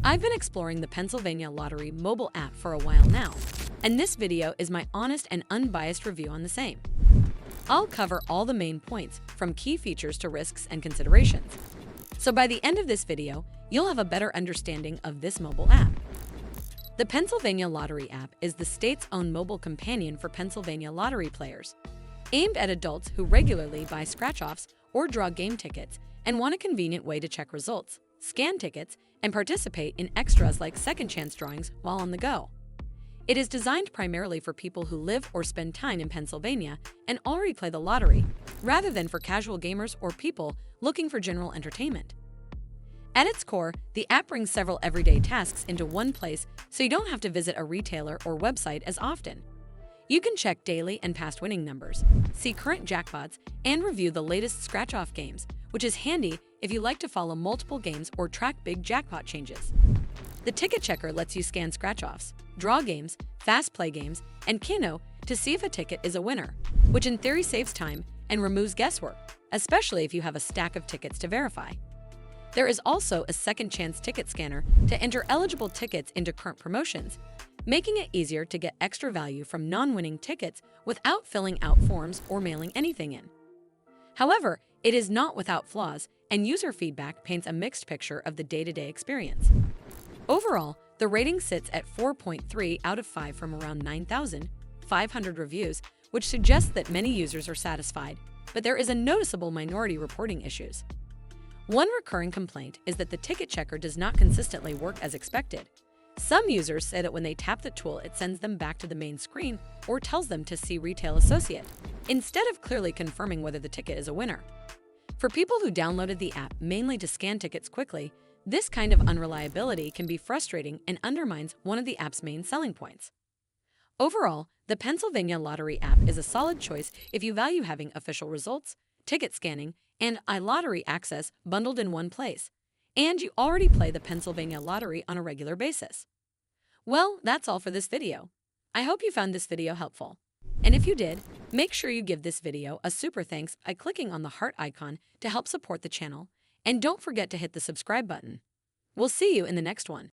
I've been exploring the Pennsylvania Lottery mobile app for a while now, and this video is my honest and unbiased review on the same. I'll cover all the main points, from key features to risks and considerations. So by the end of this video, you'll have a better understanding of this mobile app. The Pennsylvania Lottery app is the state's own mobile companion for Pennsylvania lottery players, aimed at adults who regularly buy scratch-offs or draw game tickets and want a convenient way to check results, scan tickets, and participate in extras like second-chance drawings while on the go. It is designed primarily for people who live or spend time in Pennsylvania and already play the lottery, rather than for casual gamers or people looking for general entertainment. At its core, the app brings several everyday tasks into one place so you don't have to visit a retailer or website as often. You can check daily and past winning numbers, see current jackpots, and review the latest scratch-off games, which is handy if you like to follow multiple games or track big jackpot changes. The ticket checker lets you scan scratch-offs, draw games, fast play games, and Keno to see if a ticket is a winner, which in theory saves time and removes guesswork, especially if you have a stack of tickets to verify. There is also a second chance ticket scanner to enter eligible tickets into current promotions, making it easier to get extra value from non-winning tickets without filling out forms or mailing anything in. However, it is not without flaws, and user feedback paints a mixed picture of the day-to-day experience. Overall, the rating sits at 4.3 out of 5 from around 9,500 reviews, which suggests that many users are satisfied, but there is a noticeable minority reporting issues. One recurring complaint is that the ticket checker does not consistently work as expected. Some users say that when they tap the tool, it sends them back to the main screen or tells them to see Retail Associate, instead of clearly confirming whether the ticket is a winner. For people who downloaded the app mainly to scan tickets quickly, this kind of unreliability can be frustrating and undermines one of the app's main selling points. Overall, the Pennsylvania Lottery app is a solid choice if you value having official results, ticket scanning, and iLottery access bundled in one place, and you already play the Pennsylvania Lottery on a regular basis. Well, that's all for this video. I hope you found this video helpful. And if you did, make sure you give this video a super thanks by clicking on the heart icon to help support the channel, and don't forget to hit the subscribe button. We'll see you in the next one.